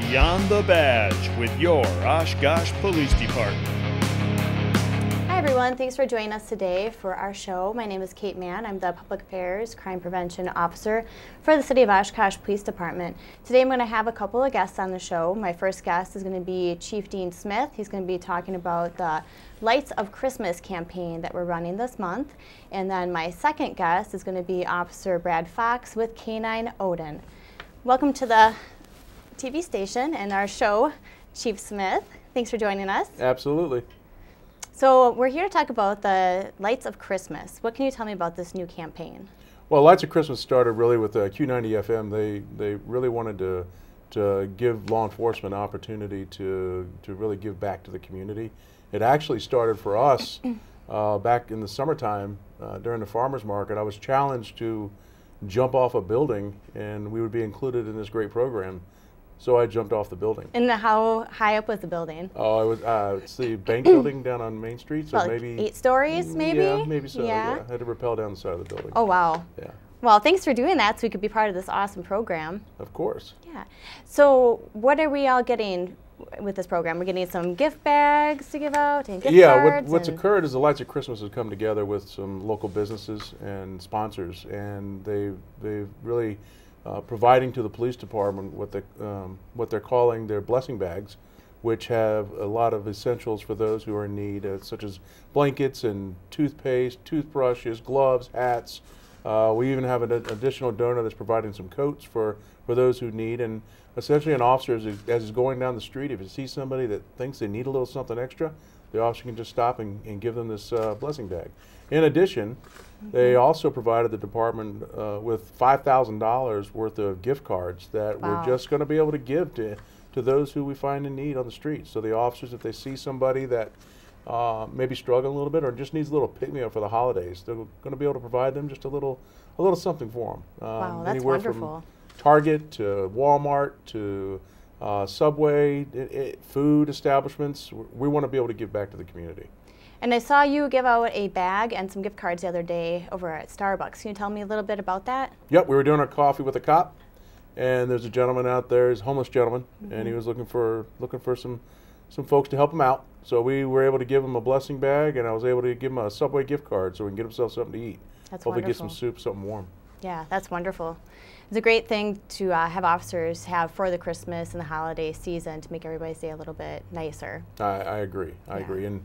Beyond the Badge with your Oshkosh Police Department. Hi everyone, thanks for joining us today for our show. My name is Kate Mann. I'm the Public Affairs Crime Prevention Officer for the City of Oshkosh Police Department. Today I'm going to have a couple of guests on the show. My first guest is going to be Chief Dean Smith. He's going to be talking about the Lights of Christmas campaign that we're running this month. And then my second guest is going to be Officer Brad Fox with K9 Odin. Welcome to the TV station and our show, Chief Smith. Thanks for joining us. Absolutely. So we're here to talk about the Lights of Christmas. What can you tell me about this new campaign? Well, Lights of Christmas started really with Q90 FM. They really wanted to give law enforcement an opportunity to really give back to the community. It actually started for us back in the summertime during the farmers market. I was challenged to jump off a building and we would be included in this great program. So I jumped off the building. And how high up was the building? Oh, it was it's the bank building down on Main Street. So like maybe 8 stories, maybe? Yeah, maybe so. Yeah. I had to rappel down the side of the building. Oh, wow. Yeah. Well, thanks for doing that so we could be part of this awesome program. Of course. Yeah. So what are we all getting with this program? We're getting some gift bags to give out and gift cards. What's occurred is the Lights of Christmas has come together with some local businesses and sponsors, and they've really providing to the police department what they're calling their blessing bags, which have a lot of essentials for those who are in need, such as blankets and toothpaste, toothbrushes, gloves, hats. We even have an additional donor that's providing some coats for those who need. And essentially an officer, as he's going down the street, if he sees somebody that thinks they need a little something extra, the officer can just stop and give them this blessing bag. In addition, they also provided the department with $5,000 worth of gift cards that we're just going to be able to give to those who we find in need on the street. So the officers, if they see somebody that maybe struggling a little bit or just needs a little pick-me-up for the holidays, they're going to be able to provide them just a little something for them. Wow, that's anywhere wonderful. From Target to Walmart to Subway, food establishments. We want to be able to give back to the community. And I saw you give out a bag and some gift cards the other day over at Starbucks. Can you tell me a little bit about that? Yep, we were doing our coffee with a cop, and there's a gentleman out there, he's a homeless gentleman, and he was looking for some folks to help him out. So we were able to give him a blessing bag, and I was able to give him a Subway gift card so he can get himself something to eat. That's Hopefully wonderful. get some soup, something warm. Yeah, that's wonderful. It's a great thing to have officers have for the Christmas and the holiday season to make everybody's day a little bit nicer. I agree. I agree. And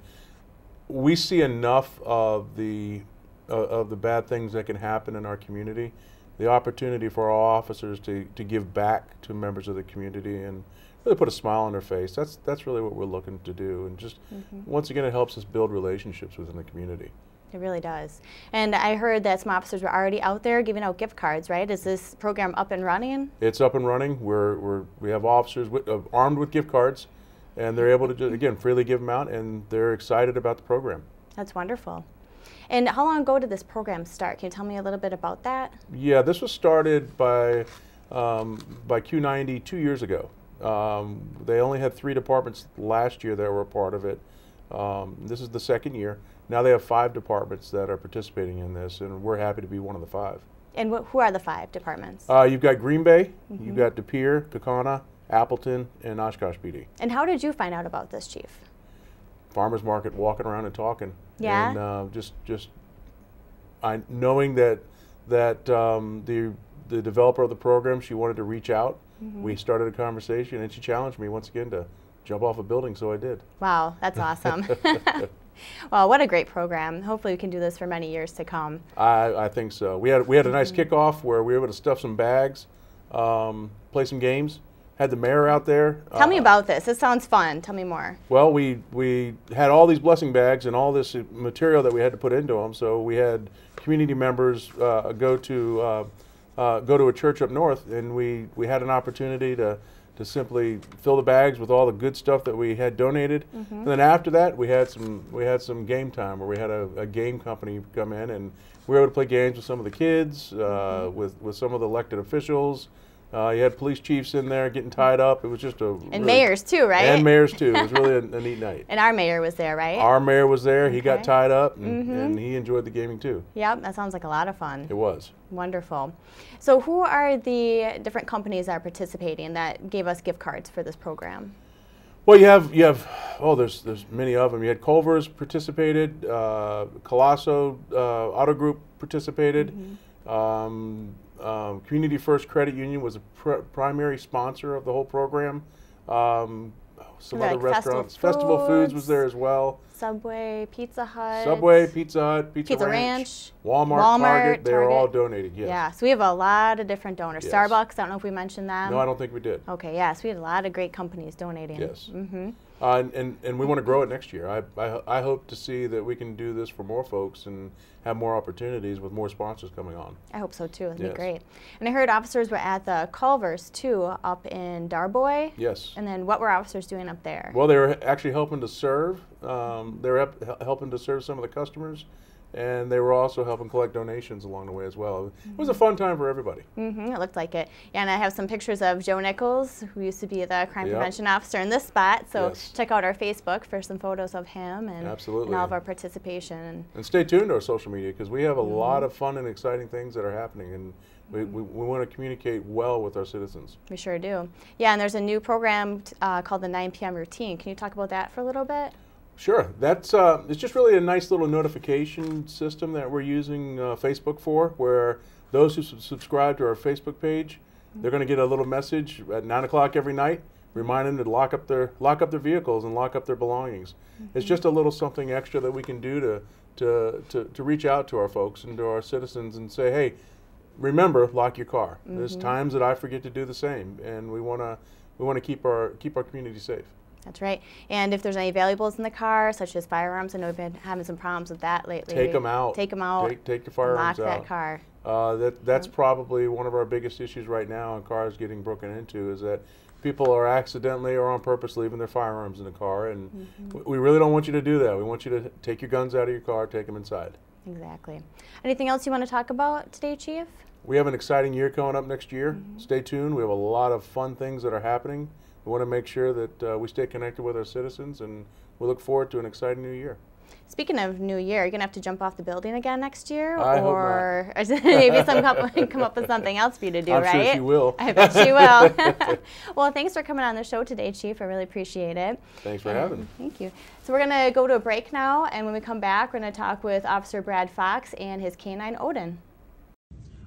we see enough of the bad things that can happen in our community. The opportunity for our officers to give back to members of the community and really put a smile on their face. That's really what we're looking to do. And just once again, it helps us build relationships within the community. It really does. And I heard that some officers were already out there giving out gift cards, right? Is this program up and running? It's up and running. We have officers armed with gift cards, and they're able to just, again, freely give them out, and they're excited about the program. That's wonderful. And how long ago did this program start? Can you tell me a little bit about that? Yeah, this was started by Q90 2 years ago. They only had 3 departments last year that were a part of it. This is the second year. Now they have 5 departments that are participating in this, and we're happy to be one of the 5. And who are the 5 departments? You've got Green Bay, you've got De Pere, Kaukauna, Appleton, and Oshkosh PD. And how did you find out about this, Chief? Farmers market, walking around and talking. Yeah. And just knowing that the developer of the program, she wanted to reach out. We started a conversation, and she challenged me once again to jump off a building, so I did. Wow, that's awesome. Well, what a great program. Hopefully we can do this for many years to come. I think so. We had a nice kickoff where we were able to stuff some bags, play some games, had the mayor out there. Tell me about this. This sounds fun. Tell me more. Well, we had all these blessing bags and all this material that we had to put into them, so we had community members go to a church up north, and we had an opportunity to simply fill the bags with all the good stuff that we had donated. And then after that, we had some game time where we had a game company come in, and we were able to play games with some of the kids, with some of the elected officials, You had police chiefs in there getting tied up. It was just a and mayors too, right? And mayors too. It was really a neat night. And our mayor was there, right? Our mayor was there. He got tied up, and he enjoyed the gaming too. Yep, that sounds like a lot of fun. It was. Wonderful. So who are the different companies that are participating that gave us gift cards for this program? Well, you have there's many of them. You had Culver's participated, Colosso Auto Group participated. Community First Credit Union was a primary sponsor of the whole program. Some other restaurants. Festival Foods was there as well. Subway, Pizza Hut. Subway, Pizza Hut, Pizza Ranch. Walmart, Target. They were all donating, yes. Yeah, so we have a lot of different donors. Yes. Starbucks, I don't know if we mentioned them. No, I don't think we did. Okay, yeah, so we had a lot of great companies donating. Yes. And we want to grow it next year. I hope to see that we can do this for more folks and have more opportunities with more sponsors coming on. I hope so too. It'd be great. And I heard officers were at the Culver's too, up in Darboy. Yes. And then what were officers doing up there? Well, they were actually helping to serve. They were helping to serve some of the customers, and they were also helping collect donations along the way as well. It was a fun time for everybody. It looked like it. Yeah, and I have some pictures of Joe Nichols, who used to be the crime prevention officer in this spot. So check out our Facebook for some photos of him and all of our participation. And stay tuned to our social media, because we have a lot of fun and exciting things that are happening, and we want to communicate well with our citizens. We sure do. Yeah, and there's a new program called the 9 p.m. routine. Can you talk about that for a little bit? Sure. That's it's just really a nice little notification system that we're using Facebook for, where those who subscribe to our Facebook page, they're going to get a little message at 9 o'clock every night, reminding them to lock up their vehicles and lock up their belongings. It's just a little something extra that we can do to reach out to our folks and to our citizens and say, hey, remember, lock your car. There's times that I forget to do the same, and we want to keep our community safe. That's right. And if there's any valuables in the car, such as firearms, I know we've been having some problems with that lately. Take them out. Take them out. Take your firearms out. Lock that car. That's probably one of our biggest issues right now in cars getting broken into, is that people are accidentally or on purpose leaving their firearms in the car, and we really don't want you to do that. We want you to take your guns out of your car, take them inside. Exactly. Anything else you want to talk about today, Chief? We have an exciting year coming up next year. Stay tuned. We have a lot of fun things that are happening. We want to make sure that we stay connected with our citizens, and we look forward to an exciting new year. Speaking of new year, are you going to have to jump off the building again next year? I or hope not. Maybe come up with something else for you to do, right? I'm sure she will. I bet she will. Well, thanks for coming on the show today, Chief. I really appreciate it. Thanks for having me. Thank you. So we're going to go to a break now, and when we come back, we're going to talk with Officer Brad Fox and his canine Odin.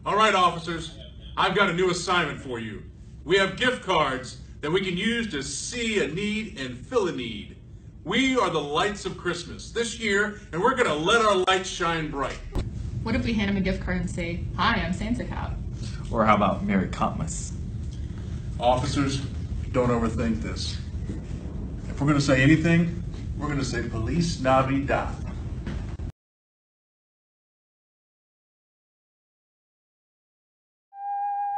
All right, officers, I've got a new assignment for you. We have gift cards that we can use to see a need and fill a need. We are the lights of Christmas this year, and we're going to let our lights shine bright. What if we hand him a gift card and say, "Hi, I'm Santa Cop"? Or how about Merry Christmas? Officers, don't overthink this. If we're going to say anything, we're going to say Feliz Navidad.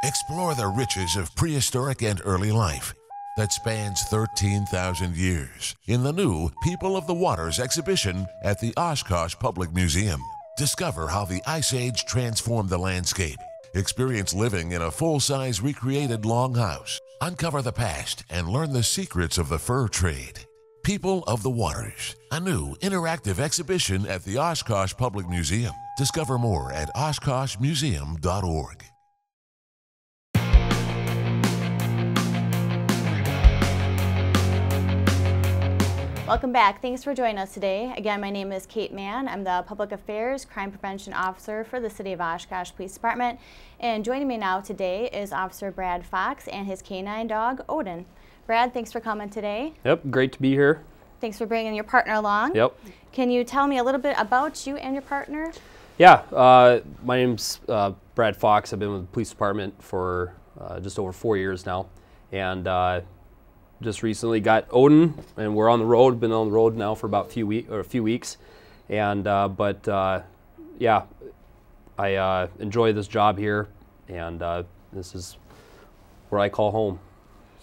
Explore the riches of prehistoric and early life that spans 13,000 years in the new People of the Waters exhibition at the Oshkosh Public Museum. Discover how the Ice Age transformed the landscape. Experience living in a full-size recreated longhouse. Uncover the past and learn the secrets of the fur trade. People of the Waters, a new interactive exhibition at the Oshkosh Public Museum. Discover more at oshkoshmuseum.org. Welcome back. Thanks for joining us today. Again, my name is Kate Mann. I'm the Public Affairs Crime Prevention Officer for the City of Oshkosh Police Department. And joining me now today is Officer Brad Fox and his canine dog, Odin. Brad, thanks for coming today. Yep, great to be here. Thanks for bringing your partner along. Yep. Can you tell me a little bit about you and your partner? Yeah, my name's Brad Fox. I've been with the police department for just over 4 years now. And just recently got Odin, and we're on the road. Been on the road now for about a few weeks, and yeah, I enjoy this job here, and this is where I call home.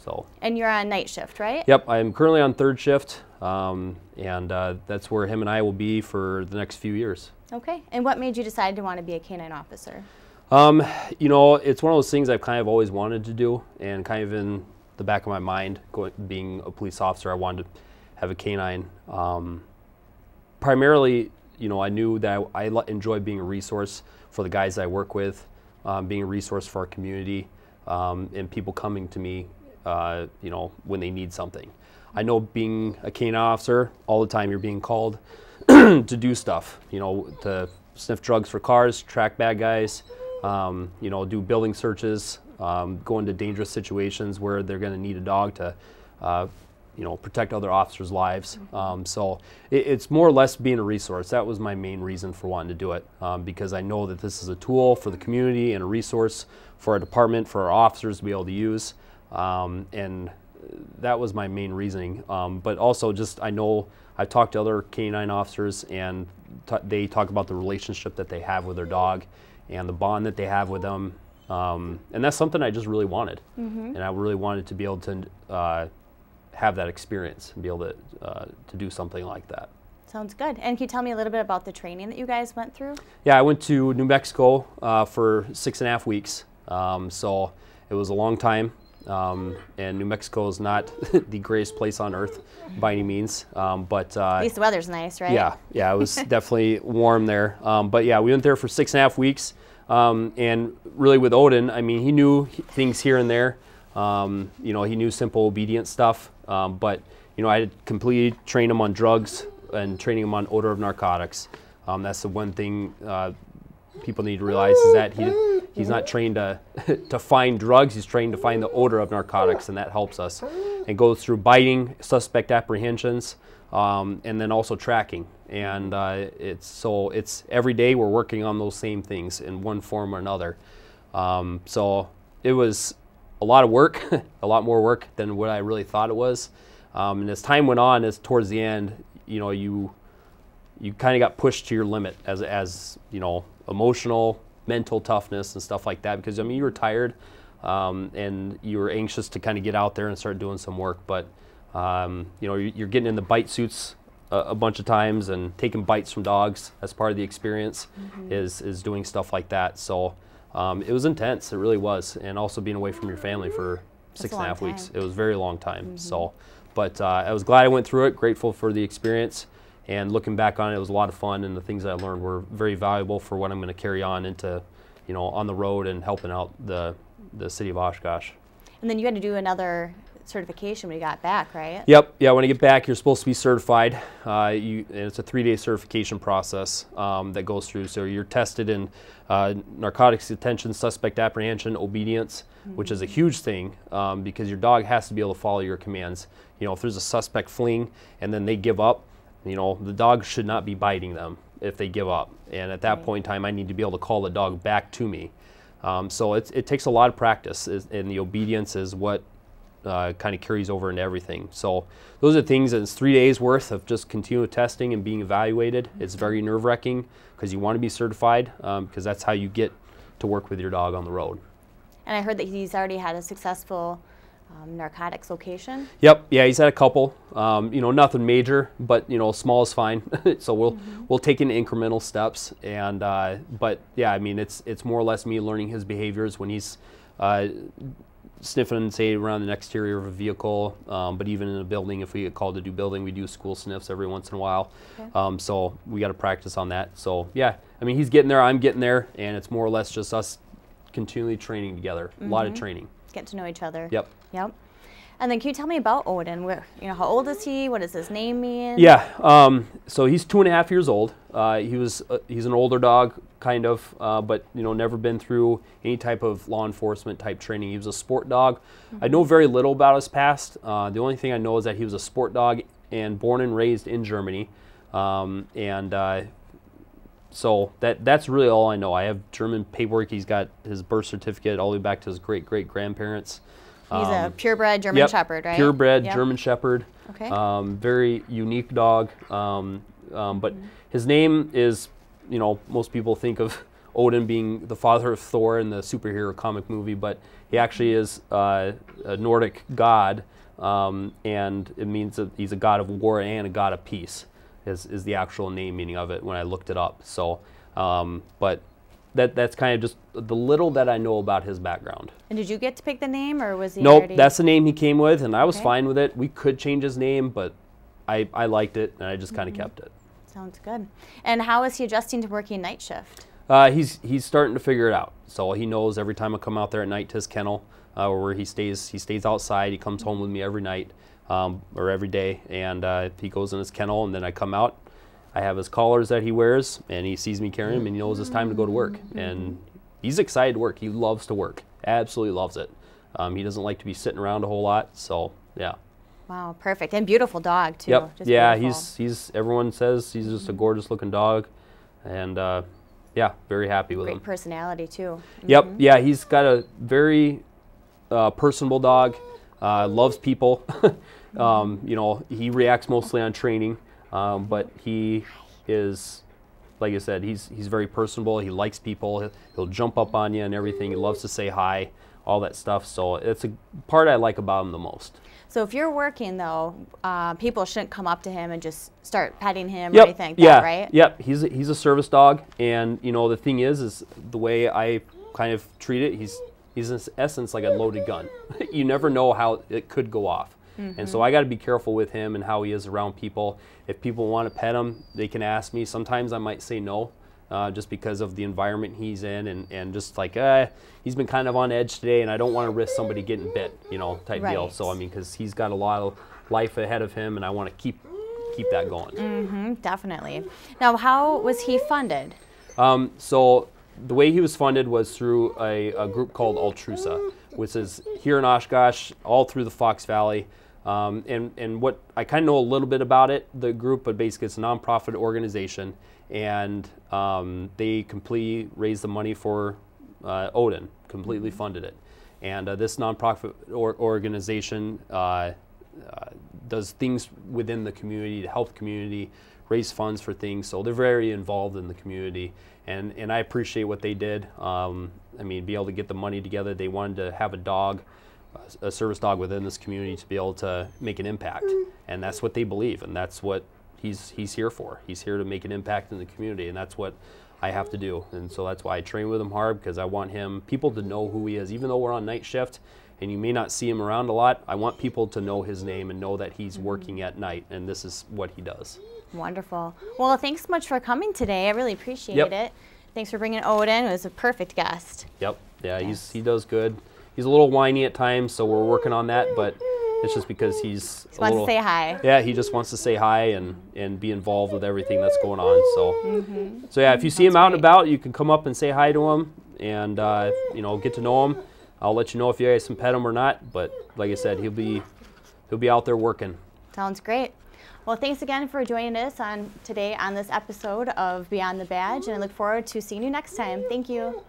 So. And you're on night shift, right? Yep, I'm currently on third shift, and that's where him and I will be for the next few years. Okay. And what made you decide to want to be a canine officer? You know, it's one of those things I've kind of always wanted to do, and kind of in the back of my mind, being a police officer, I wanted to have a canine. Primarily, you know, I knew that I enjoy being a resource for the guys I work with, being a resource for our community, and people coming to me, you know, when they need something. I know being a canine officer, all the time you're being called to do stuff, you know, to sniff drugs for cars, track bad guys, you know, do building searches, go into dangerous situations where they're going to need a dog to, you know, protect other officers' lives. So it's more or less being a resource. That was my main reason for wanting to do it, because I know that this is a tool for the community and a resource for our department, for our officers to be able to use. And that was my main reasoning. But also just, I know I've talked to other canine officers, and they talk about the relationship that they have with their dog and the bond that they have with them. And that's something I just really wanted. And I really wanted to be able to have that experience and be able to do something like that. Sounds good. And can you tell me a little bit about the training that you guys went through? Yeah, I went to New Mexico for 6.5 weeks. So it was a long time. And New Mexico is not the greatest place on earth by any means. But at least the weather's nice, right? Yeah, it was definitely warm there. But yeah, we went there for 6.5 weeks. And really with Odin, I mean, he knew things here and there. You know, he knew simple obedience stuff, but you know, I had completely trained him on drugs and training him on odor of narcotics. That's the one thing people need to realize, is that he's not trained to find drugs. He's trained to find the odor of narcotics, and that helps us. And goes through biting, suspect apprehensions, and then also tracking. And it's every day we're working on those same things in one form or another. So it was a lot of work, a lot more work than what I really thought it was. And as time went on, as towards the end, you know, you kind of got pushed to your limit as you know, emotional, mental toughness and stuff like that, because I mean, you were tired, and you were anxious to kind of get out there and start doing some work. But you know, you're getting in the bite suits a bunch of times and taking bites from dogs as part of the experience. is doing stuff like that. So it was intense, it really was. And also being away from your family for 6.5 weeks. It was a very long time. So, but I was glad I went through it, grateful for the experience. And looking back on it, it was a lot of fun, and the things that I learned were very valuable for what I'm going to carry on into, you know, on the road and helping out the city of Oshkosh. And then you had to do another certification when you got back, right? Yep. Yeah. When you get back, you're supposed to be certified. And it's a 3-day certification process that goes through. So you're tested in narcotics detention, suspect apprehension, obedience, which is a huge thing, because your dog has to be able to follow your commands. You know, if there's a suspect fleeing and then they give up, you know, the dog should not be biting them if they give up. And at that point in time, I need to be able to call the dog back to me. So it takes a lot of practice, and the obedience is what kind of carries over into everything. So those are things, and it's 3 days worth of just continual testing and being evaluated. It's very nerve-wracking because you want to be certified, because that's how you get to work with your dog on the road. And I heard that he's already had a successful narcotics location. Yep. Yeah, he's had a couple. You know, nothing major, but you know, small is fine. So we'll take in incremental steps. And but yeah, I mean, it's more or less me learning his behaviors when he's sniffing, say, around the exterior of a vehicle. But even in a building, if we get called to do building, we do school sniffs every once in a while. Okay. So we got to practice on that. So yeah, I mean, he's getting there, I'm getting there, and it's more or less just us continually training together. A lot of training. Get to know each other. Yep. Yep. And then can you tell me about Odin? You know, how old is he? What does his name mean? Yeah. So he's 2.5 years old. He's an older dog, kind of, but you know, never been through any type of law enforcement type training. He was a sport dog. I know very little about his past. The only thing I know is that he was a sport dog and born and raised in Germany. So that's really all I know. I have German paperwork. He's got his birth certificate all the way back to his great-great-grandparents. He's a purebred German Shepherd, right? Purebred German Shepherd. Okay. Very unique dog. But his name is, you know, most people think of Odin being the father of Thor in the superhero comic movie, but he actually is a Nordic god, and it means that he's a god of war and a god of peace. Is the actual name meaning of it when I looked it up. So, but that's kind of just the little that I know about his background. And did you get to pick the name, or was he Nope, already? that's the name he came with, and I was Okay. fine with it. We could change his name, but I liked it, and I just kind of kept it. Sounds good. And how is he adjusting to working night shift? He's starting to figure it out. So he knows every time I come out there at night to his kennel, where he stays outside. He comes home with me every night or every day, and he goes in his kennel, and then I come out. I have his collars that he wears, and he sees me carrying him, and he knows it's time to go to work. And he's excited to work. He loves to work. Absolutely loves it. He doesn't like to be sitting around a whole lot. So yeah. Wow, perfect. And beautiful dog too. Yep. Just Yeah, beautiful. he's everyone says he's just a gorgeous looking dog, and yeah, very happy with him. Great personality too. Yep. Yeah, he's got a very personable dog. Loves people. You know, he reacts mostly on training, but he is, like I said, he's very personable. He likes people. He'll jump up on you and everything. He loves to say hi, all that stuff. So it's a part I like about him the most. So if you're working though, people shouldn't come up to him and just start petting him or Yep. anything like Yeah. that, right? Yep. He's a service dog, and you know the thing is the way I kind of treat it. He's in essence like a loaded gun. You never know how it could go off. And so I got to be careful with him and how he is around people. If people want to pet him, they can ask me. Sometimes I might say no, just because of the environment he's in, and just like he's been kind of on edge today, and I don't want to risk somebody getting bit, you know, type deal. Right. So I mean, because he's got a lot of life ahead of him, and I want to keep that going. Definitely. Now, how was he funded? So the way he was funded was through a group called Altrusa, which is here in Oshkosh, all through the Fox Valley. And what I kind of know a little bit about it, the group, but basically it's a nonprofit organization, and they completely raised the money for Odin, completely funded it. And this nonprofit organization does things within the community to help the community, raise funds for things. So they're very involved in the community, and I appreciate what they did. I mean, be able to get the money together. They wanted to have a dog, a service dog within this community to be able to make an impact, and that's what they believe, and that's what he's here for. He's here to make an impact in the community, and that's what I have to do. And so that's why I train with him hard, because I want people to know who he is. Even though we're on night shift and you may not see him around a lot, I want people to know his name and know that he's working at night, and this is what he does. Wonderful. Well, thanks so much for coming today. I really appreciate Yep. it. Thanks for bringing Odin. It was a perfect guest. Yep. Yeah, Yes. he does good. He's a little whiny at times, so we're working on that, but it's just because he's Just wants to say hi. Yeah, he just wants to say hi and be involved with everything that's going on. So, so yeah, if you see him out and about, you can come up and say hi to him, and you know, get to know him. I'll let you know if you guys can pet him or not. But like I said, he'll be out there working. Sounds great. Well, thanks again for joining us today on this episode of Beyond the Badge, and I look forward to seeing you next time. Thank you.